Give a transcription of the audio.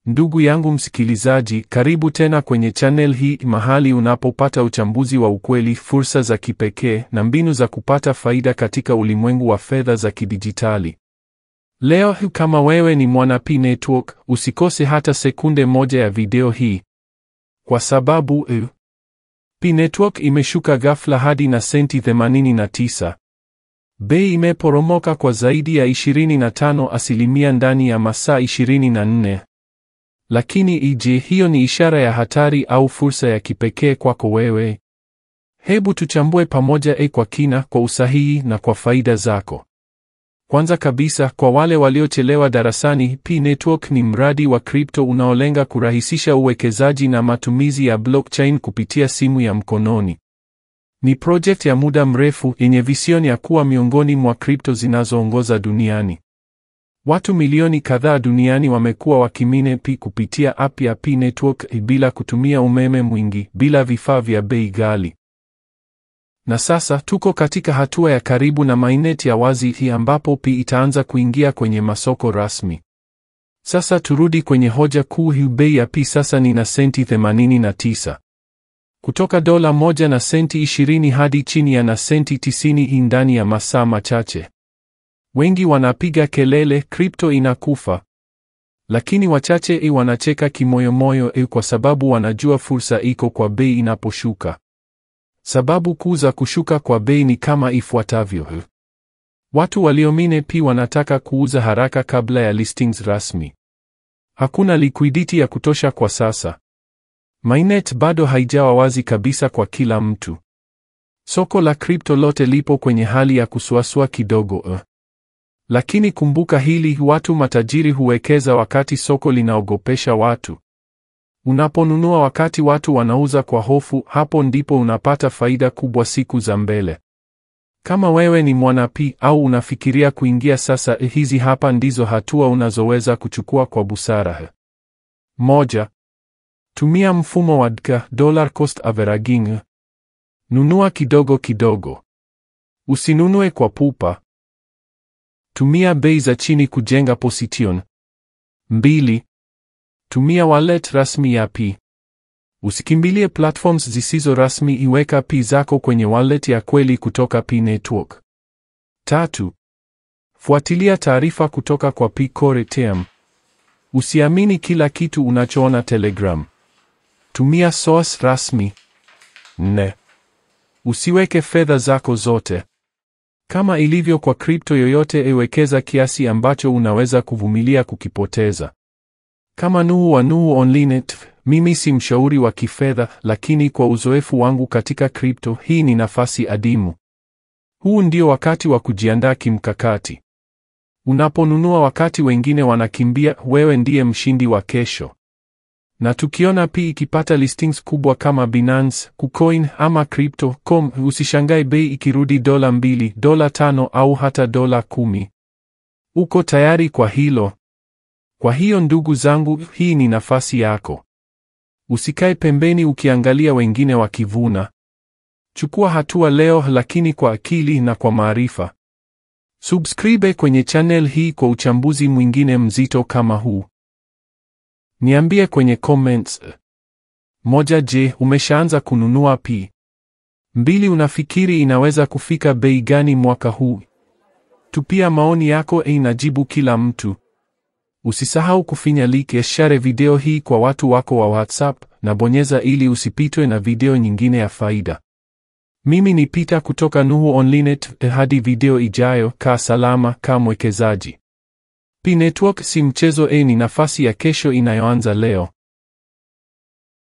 Ndugu yangu msikilizaji, karibu tena kwenye channel hii, mahali unapopata uchambuzi wa ukweli, fursa za kipekee na mbinu za kupata faida katika ulimwengu wa fedha za kidijitali. Leo kama wewe ni mwana P-Network, usikose hata sekunde moja ya video hii. Kwa sababu P-Network imeshuka ghafla hadi na senti 89. Bei imeporomoka kwa zaidi ya 25% ndani ya masaa 24. Lakini je, hiyo ni ishara ya hatari au fursa ya kipekee kwako wewe? Hebu tuchambue pamoja kwa kina, kwa usahihi na kwa faida zako. Kwanza kabisa, kwa wale waliochelewa darasani, P-Network ni mradi wa kripto unaolenga kurahisisha uwekezaji na matumizi ya blockchain kupitia simu ya mkononi. Ni project ya muda mrefu yenye vision ya kuwa miongoni mwa kripto zinazoongoza duniani. Watu milioni kadhaa duniani wamekuwa wakimine P kupitia app ya P-Network bila kutumia umeme mwingi, bila vifaa vya bei ghali. Na sasa tuko katika hatua ya karibu na mainnet ya wazi hii ambapo P itaanza kuingia kwenye masoko rasmi. Sasa turudi kwenye hoja kuu hii. Bei ya P sasa ni na senti 89. Kutoka $1 na senti 20 hadi chini ya na senti 90 ndani ya masaa machache. Wengi wanapiga kelele, kripto inakufa. Lakini wachache wanacheka kimoyomoyo kwa sababu wanajua fursa iko kwa bei inaposhuka. Sababu kuu za kushuka kwa bei ni kama ifuatavyo. Watu waliomine P wanataka kuuza haraka kabla ya listings rasmi. Hakuna liquidity ya kutosha kwa sasa. Mainnet bado haijawa wazi kabisa kwa kila mtu. Soko la kripto lote lipo kwenye hali ya kusuasua kidogo. Lakini kumbuka hili, watu matajiri huwekeza wakati soko linaogopesha watu. Unaponunua wakati watu wanauza kwa hofu, hapo ndipo unapata faida kubwa siku za mbele. Kama wewe ni mwana P au unafikiria kuingia sasa, hizi hapa ndizo hatua unazoweza kuchukua kwa busara. 1. Tumia mfumo wa DCA, dollar cost averaging. Nunua kidogo kidogo. Usinunue kwa pupa. Tumia bei za chini kujenga position. 2. Tumia wallet rasmi ya P. Usikimbilie platforms zisizo rasmi, iweka P zako kwenye wallet ya kweli kutoka P-Network. 3. Fuatilia taarifa kutoka kwa P-Core Team. Usiamini kila kitu unachoona Telegram. Tumia source rasmi. 4. Usiweke fedha zako zote. Kama ilivyo kwa kripto yoyote, wekeza kiasi ambacho unaweza kuvumilia kukipoteza. Kama Nuhu wa Nuhu Onlinet, mimi si mshauri wa kifedha, lakini kwa uzoefu wangu katika kripto, hii ni nafasi adimu. Huu ndio wakati wa kujiandaa kimkakati. Unaponunua wakati wengine wanakimbia, wewe ndiye mshindi wa kesho. Na tukiona P ikipata listings kubwa kama Binance, KuCoin ama Crypto.com, usishangae bei ikirudi $2, $5 au hata $10. Uko tayari kwa hilo? Kwa hiyo ndugu zangu, hii ni nafasi yako. Usikae pembeni ukiangalia wengine wakivuna. Chukua hatua leo, lakini kwa akili na kwa maarifa. Subscribe kwenye channel hii kwa uchambuzi mwingine mzito kama huu. Niambie kwenye comments. 1. Je, umeshaanza kununua P? 2. Unafikiri inaweza kufika bei gani mwaka huu? Tupia maoni yako, najibu kila mtu. Usisahau kufinya like, share video hii kwa watu wako wa WhatsApp na bonyeza ili usipitwe na video nyingine ya faida. Mimi ni Peter kutoka Nuhu Onlinet. Hadi video ijayo, kaa salama, kaa mwekezaji. P-Network si mchezo, ni nafasi ya kesho inayoanza leo.